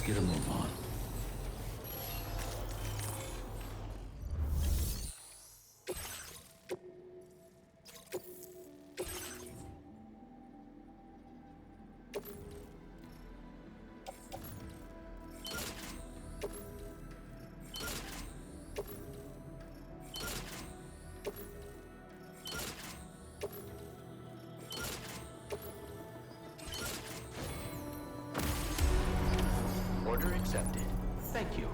Let's get a move on. Order accepted. Thank you.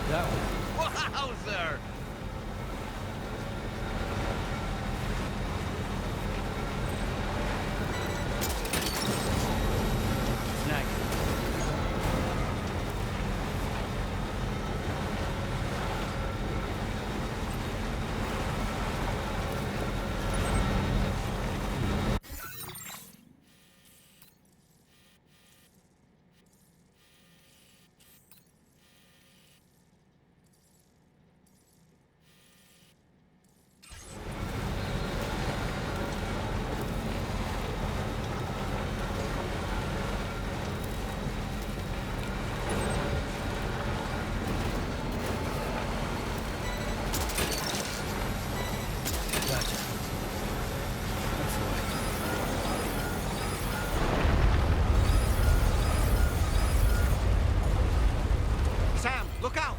That one. Wowzer! Snag. Gotcha. That's the way. Sam, look out!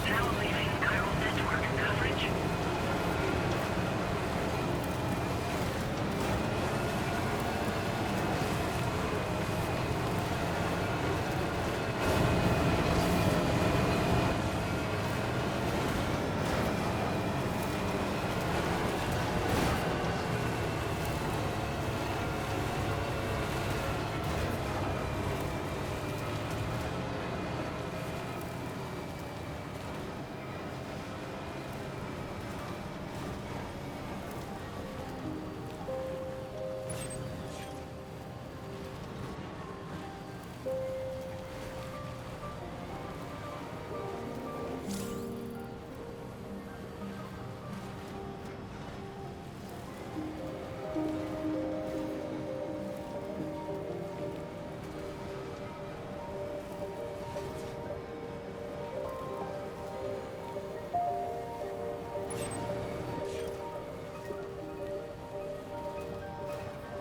Now leaving chiral network coverage.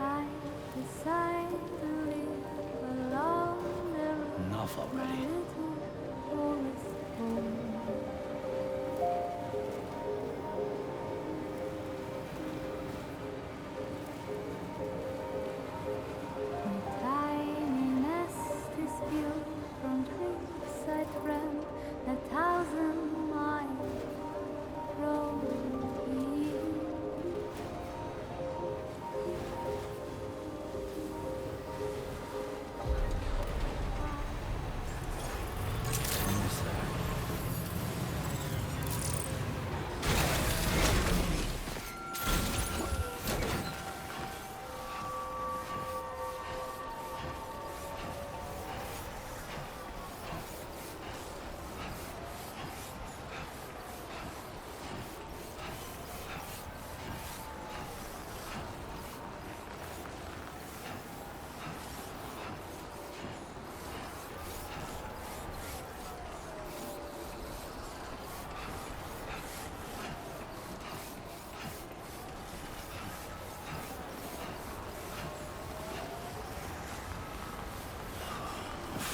I decide to live alone there. Enough My already. little forest home. My tiny nest is built from twigs I dreamt 1,000 miles from here.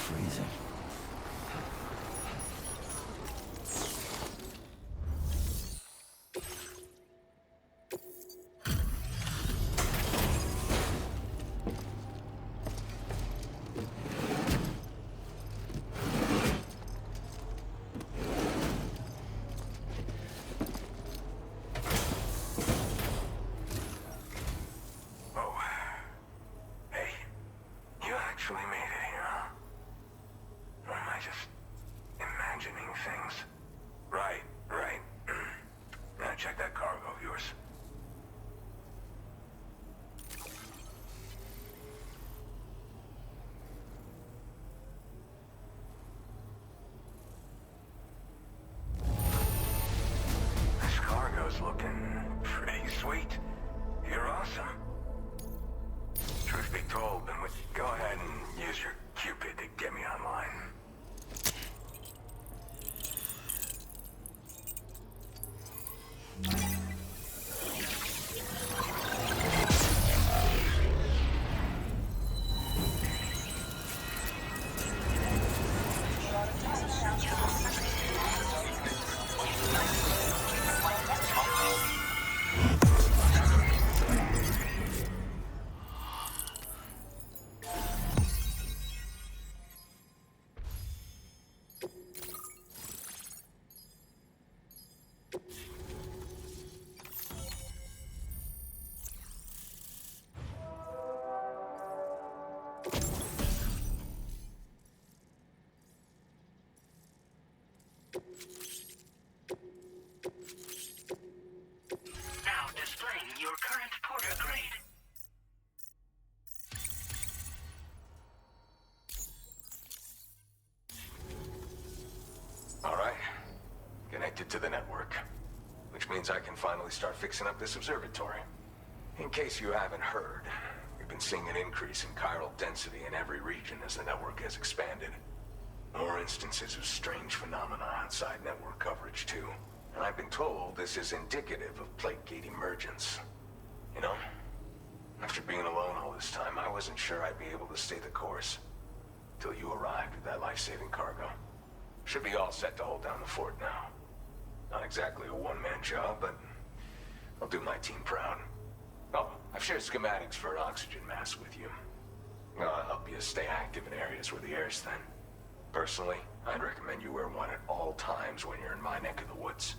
freezing. Oh. Hey, you actually made it here, huh? Or am I just imagining things? Right. Now check that cargo of yours. This cargo's looking pretty sweet. You're awesome. Truth be told, then go ahead and use your Cupid to get me online. Now displaying your current porter grade. All right. Connected to the network. Which means I can finally start fixing up this observatory. In case you haven't heard, we've been seeing an increase in chiral density in every region as the network has expanded. More instances of strange phenomena outside network coverage, too. And I've been told this is indicative of plate gate emergence. You know, after being alone all this time, I wasn't sure I'd be able to stay the course. Till you arrived with that life-saving cargo. Should be all set to hold down the fort now. Not exactly a one-man job, but I'll do my team proud. Oh, I've shared schematics for an oxygen mask with you. I'll help you stay active in areas where the air's thin. Personally, I'd recommend you wear one at all times when you're in my neck of the woods.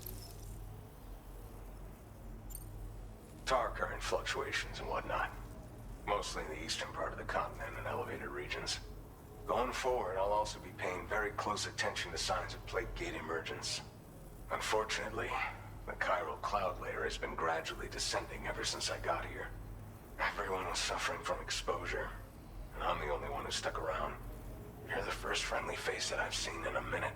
Tar current fluctuations and whatnot. Mostly in the eastern part of the continent and elevated regions. Going forward, I'll also be paying very close attention to signs of plate gate emergence. Unfortunately, the chiral cloud layer has been gradually descending ever since I got here. Everyone was suffering from exposure, and I'm the only one who stuck around. You're the first friendly face that I've seen in a minute.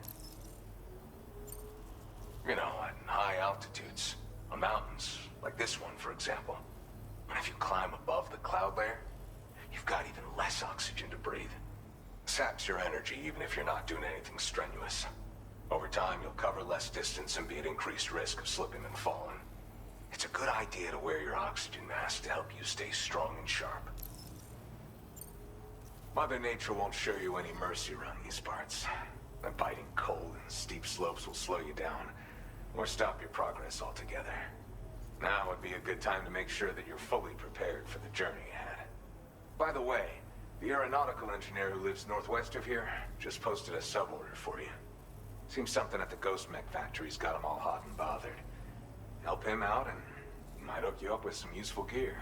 You know, at high altitudes, on mountains, like this one, for example. And if you climb above the cloud layer, you've got even less oxygen to breathe. Saps your energy even if you're not doing anything strenuous. Over time, you'll cover less distance and be at increased risk of slipping and falling. It's a good idea to wear your oxygen mask to help you stay strong and sharp. Mother Nature won't show you any mercy around these parts. The biting cold and steep slopes will slow you down, or stop your progress altogether. Now would be a good time to make sure that you're fully prepared for the journey ahead. By the way, the aeronautical engineer who lives northwest of here just posted a sub-order for you. Seems something at the Ghost Mech factory's got him all hot and bothered. Help him out and he might hook you up with some useful gear.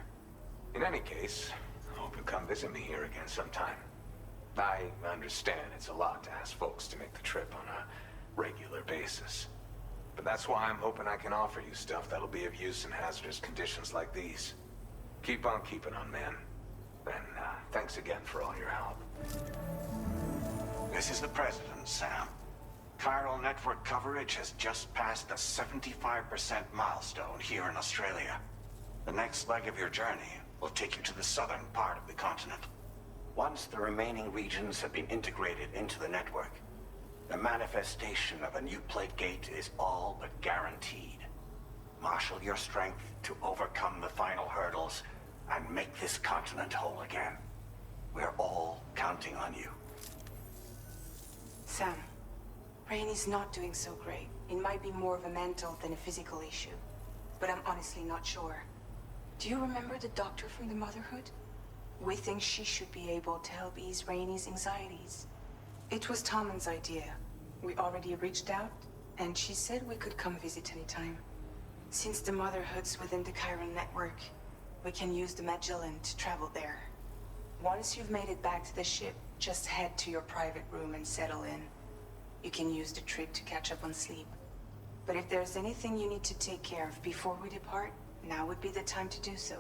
In any case, I hope you'll come visit me here again sometime. I understand it's a lot to ask folks to make the trip on a regular basis. But that's why I'm hoping I can offer you stuff that'll be of use in hazardous conditions like these. Keep on keeping on, man. And thanks again for all your help. This is the President, Sam. Chiral network coverage has just passed the 75% milestone here in Australia. The next leg of your journey will take you to the southern part of the continent. Once the remaining regions have been integrated into the network, the manifestation of a new plate gate is all but guaranteed. Marshal your strength to overcome the final hurdles and make this continent whole again. We're all counting on you. Sam, Rain is not doing so great. It might be more of a mental than a physical issue, but I'm honestly not sure. Do you remember the doctor from the Motherhood? We think she should be able to help ease Rainey's anxieties. It was Tommen's idea. We already reached out, and she said we could come visit anytime. Since the Motherhood's within the Chiron network, we can use the Magellan to travel there. Once you've made it back to the ship, just head to your private room and settle in. You can use the trip to catch up on sleep. But if there's anything you need to take care of before we depart, now would be the time to do so.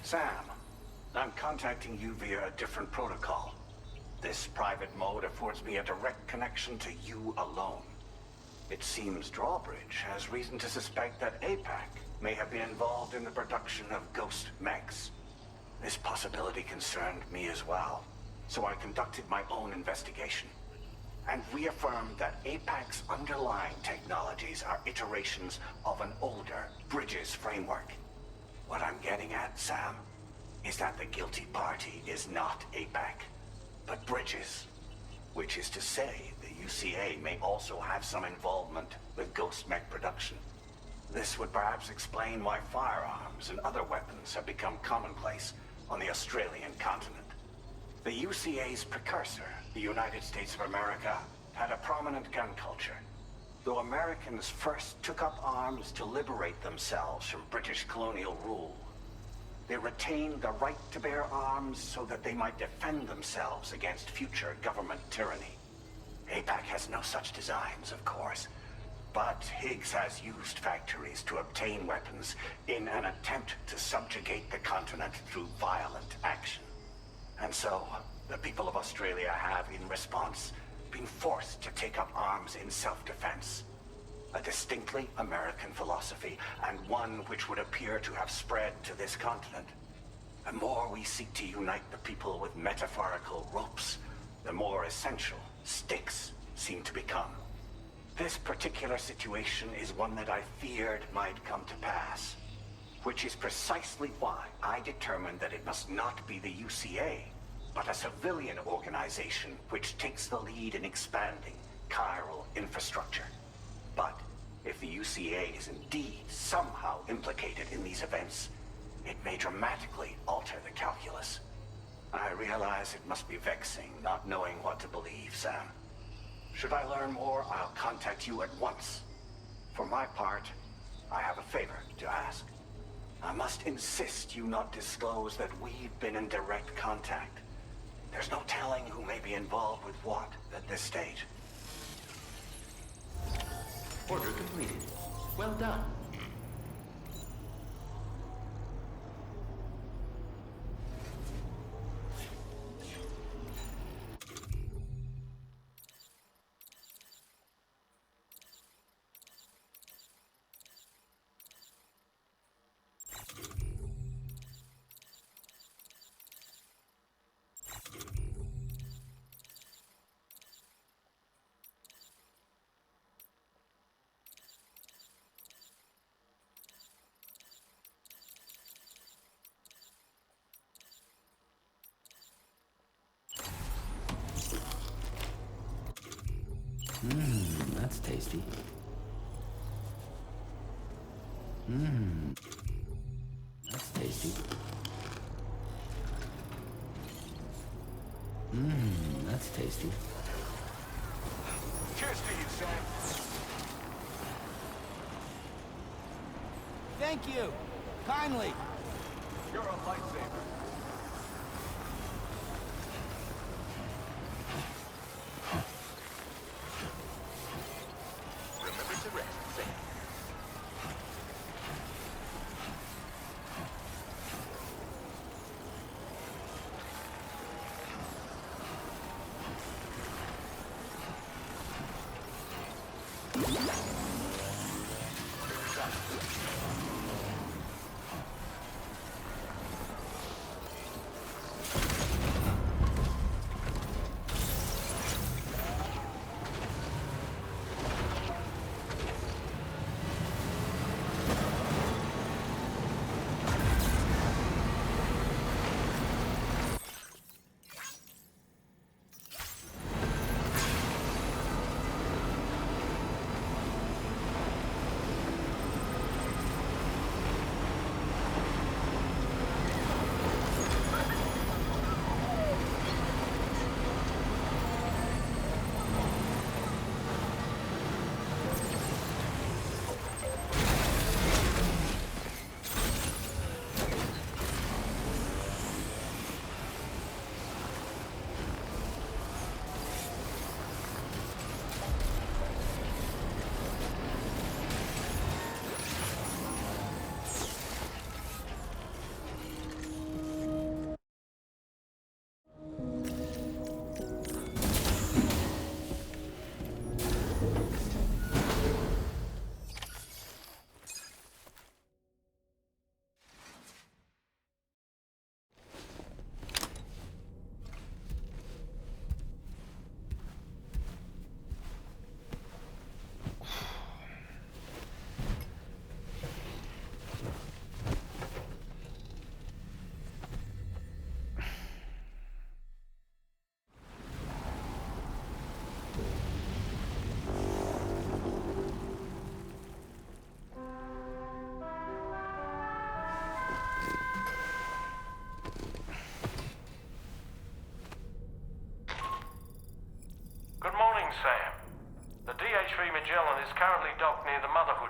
Sam, I'm contacting you via a different protocol. This private mode affords me a direct connection to you alone. It seems Drawbridge has reason to suspect that APAC may have been involved in the production of ghost mechs. This possibility concerned me as well, so I conducted my own investigation and reaffirmed that APAC's underlying technologies are iterations of an older Bridges framework. What I'm getting at, Sam, is that the guilty party is not APAC, but Bridges. Which is to say, the UCA may also have some involvement with ghost mech production. This would perhaps explain why firearms and other weapons have become commonplace on the Australian continent. The UCA's precursor, the United States of America, had a prominent gun culture. Though Americans first took up arms to liberate themselves from British colonial rule, they retained the right to bear arms so that they might defend themselves against future government tyranny. APAC has no such designs, of course, but Higgs has used factories to obtain weapons in an attempt to subjugate the continent through violent action. And so, the people of Australia have, in response, been forced to take up arms in self-defense. A distinctly American philosophy, and one which would appear to have spread to this continent. The more we seek to unite the people with metaphorical ropes, the more essential sticks seem to become. This particular situation is one that I feared might come to pass, which is precisely why I determined that it must not be the UCA, but a civilian organization which takes the lead in expanding chiral infrastructure. But if the UCA is indeed somehow implicated in these events, it may dramatically alter the calculus. I realize it must be vexing not knowing what to believe, Sam. Should I learn more, I'll contact you at once. For my part, I have a favor to ask. I must insist you not disclose that we've been in direct contact. There's no telling who may be involved with what at this stage. Order completed. Well done. That's tasty. That's tasty. That's tasty. Cheers to you, Sam. Thank you. Kindly. You're a lifesaver. Remember to rest, Sam.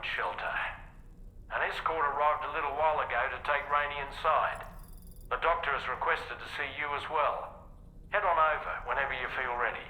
Brotherhood shelter. An escort arrived a little while ago to take Rainey inside. The doctor has requested to see you as well. Head on over whenever you feel ready.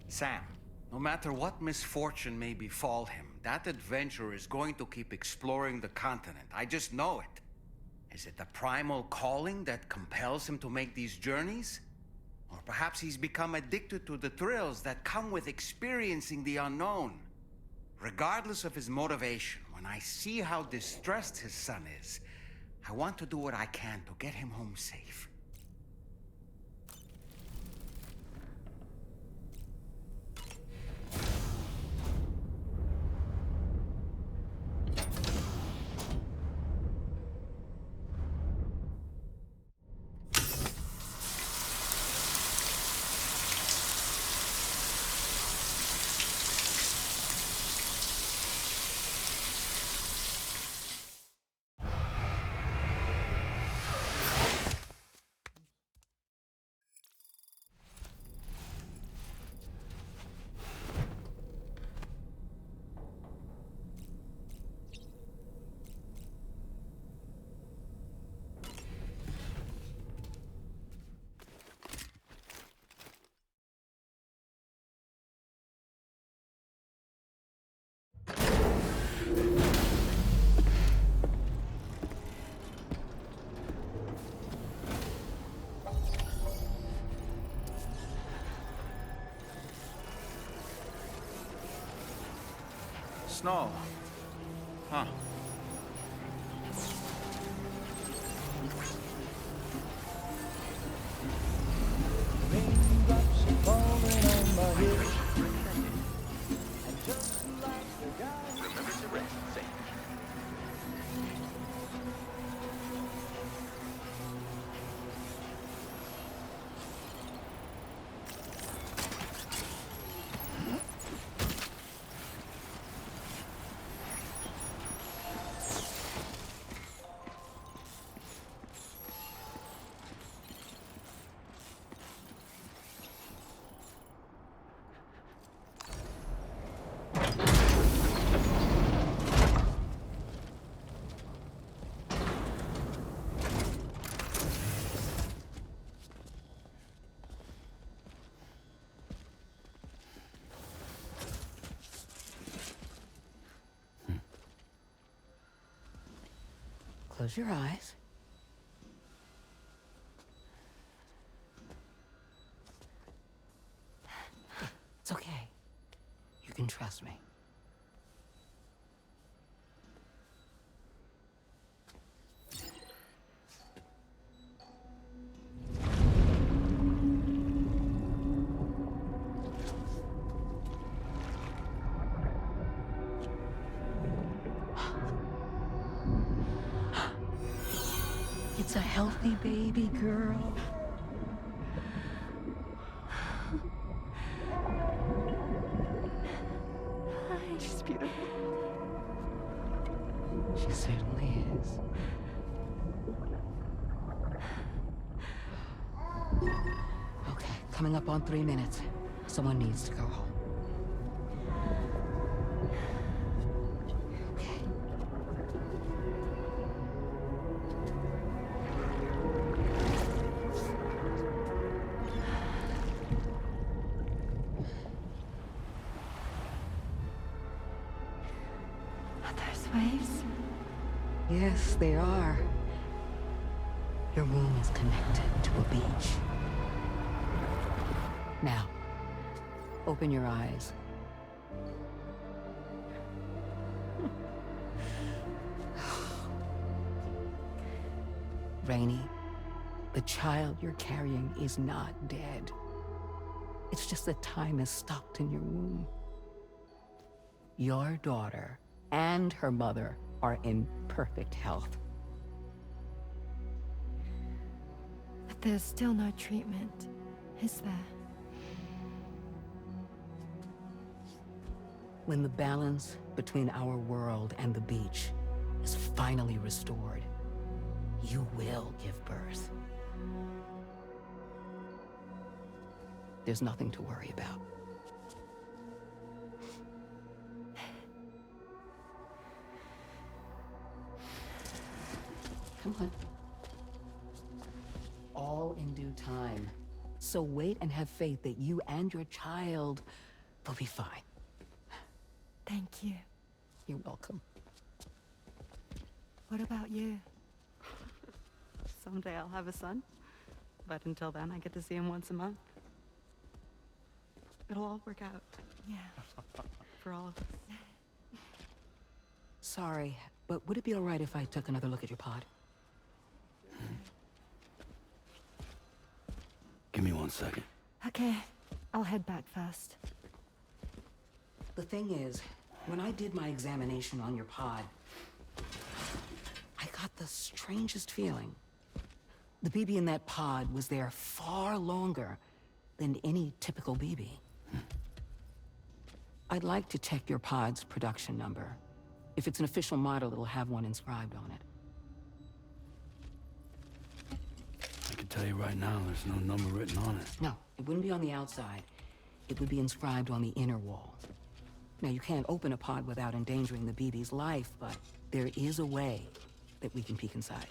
Sam, no matter what misfortune may befall him, that adventurer is going to keep exploring the continent. I just know it. Is it the primal calling that compels him to make these journeys? Or perhaps he's become addicted to the thrills that come with experiencing the unknown. Regardless of his motivation, when I see how distressed his son is, I want to do what I can to get him home safe. Snow. Huh. Raindrops are falling on my head. And just like the guy. Remember to rest safe. Close your eyes. It's okay. You can trust me. It's a healthy baby girl. She's beautiful. She's certainly is. Okay, coming up on 3 minutes. Someone needs to go home. Okay. There's waves. Yes, they are. Your womb is connected to a beach. Now, open your eyes. Rainey, the child you're carrying is not dead. It's just that time has stopped in your womb. Your daughter and her mother are in perfect health. But there's still no treatment, is there? When the balance between our world and the beach is finally restored, you will give birth. There's nothing to worry about. Come on. All in due time. So wait and have faith that you and your child will be fine. Thank you. You're welcome. What about you? Someday I'll have a son, but until then I get to see him once a month. It'll all work out. Yeah. For all of us. Sorry, but would it be all right if I took another look at your pod? Give me 1 second. Okay, I'll head back first. The thing is, when I did my examination on your pod, I got the strangest feeling. The BB in that pod was there far longer than any typical BB. I'd like to check your pod's production number. If it's an official model, it'll have one inscribed on it. I can tell you right now, there's no number written on it. No, it wouldn't be on the outside. It would be inscribed on the inner wall. Now, you can't open a pod without endangering the BB's life, but there is a way that we can peek inside.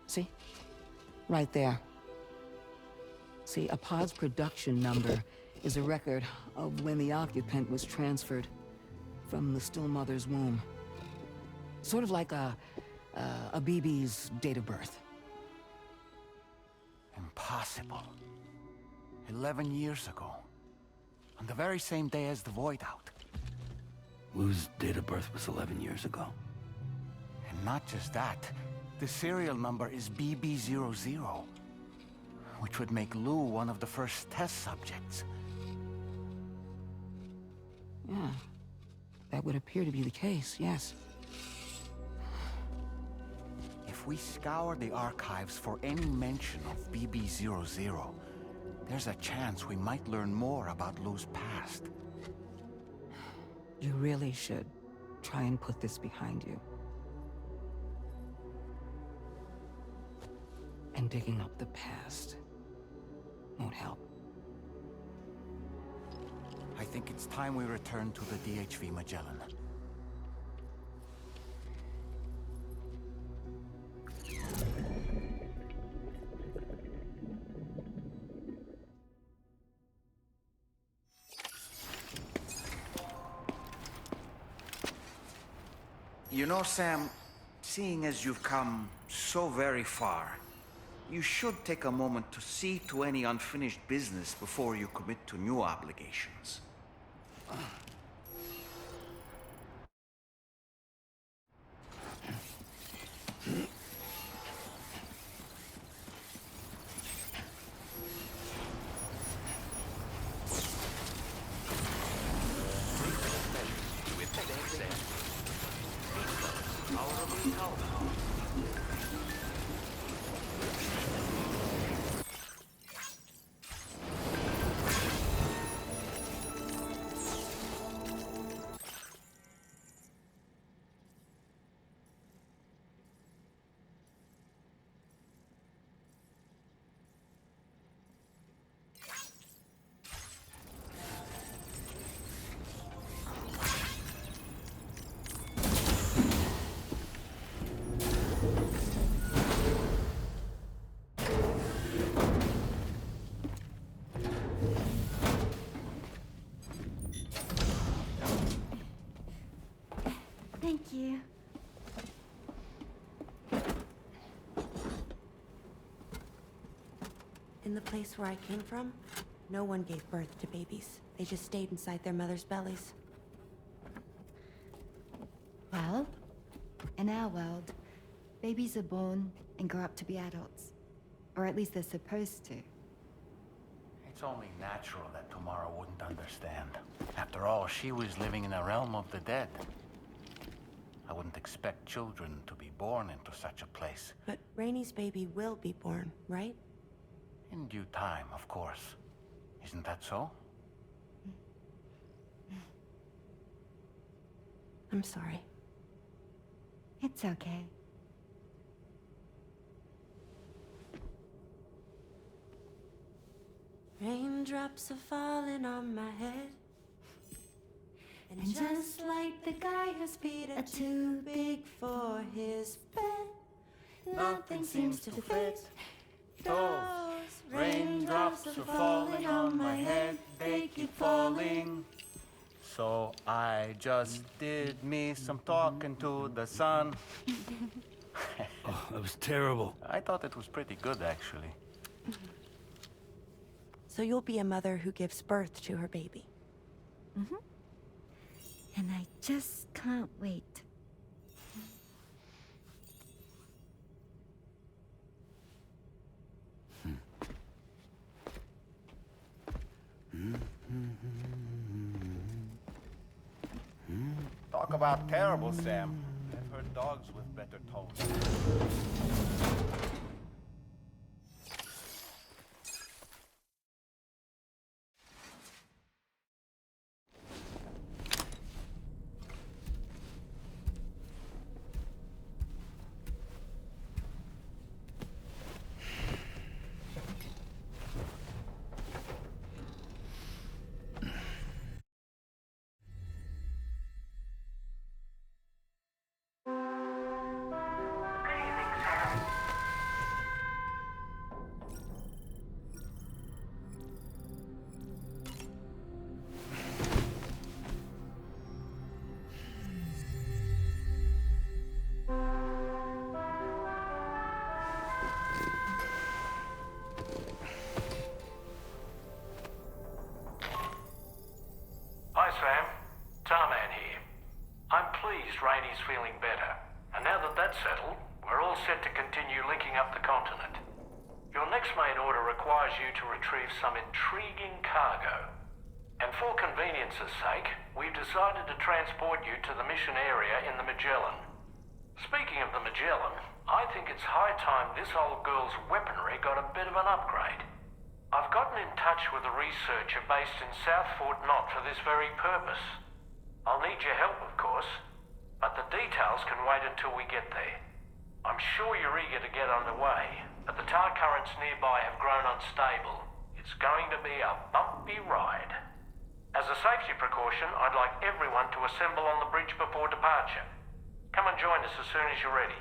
See? Right there. See, a pod's production number is a record of when the occupant was transferred from the still mother's womb. Sort of like a BB's date of birth. Impossible. 11 years ago. On the very same day as the void out. Lou's date of birth was 11 years ago. And not just that, the serial number is BB00, which would make Lou one of the first test subjects. Yeah, that would appear to be the case, yes. If we scour the archives for any mention of BB00, there's a chance we might learn more about Lou's past. You really should try and put this behind you. And digging up the past won't help. I think it's time we return to the DHV Magellan. You know, Sam, seeing as you've come so very far, you should take a moment to see to any unfinished business before you commit to new obligations. Thank you. In the place where I came from, no one gave birth to babies. They just stayed inside their mother's bellies. Well, in our world, babies are born and grow up to be adults. Or at least they're supposed to. It's only natural that Tamara wouldn't understand. After all, she was living in a realm of the dead. I wouldn't expect children to be born into such a place. But Rainey's baby will be born, right? In due time, of course. Isn't that so? I'm sorry. It's okay. Raindrops are falling on my head. And just like the guy whose feet are too big for his bed, nothing seems to fit. Those raindrops are falling on my head, they keep falling. So I just did me some talking to the sun. Oh, that was terrible. I thought it was pretty good, actually. So you'll be a mother who gives birth to her baby. Mm-hmm. And I just can't wait. Talk about terrible, Sam. I've heard dogs with better tones. Hi, Sam. Tarman here. I'm pleased Rainey's feeling better. And now that that's settled, we're all set to continue linking up the continent. Your next main order requires you to retrieve some intriguing cargo. And for convenience's sake, we've decided to transport you to the mission area in the Magellan. Speaking of the Magellan, I think it's high time this old girl's weaponry got a bit of an upgrade. I've gotten in touch with a researcher based in South Fort Knott for this very purpose. I'll need your help, of course, but the details can wait until we get there. I'm sure you're eager to get underway, but the tar currents nearby have grown unstable. It's going to be a bumpy ride. As a safety precaution, I'd like everyone to assemble on the bridge before departure. Come and join us as soon as you're ready.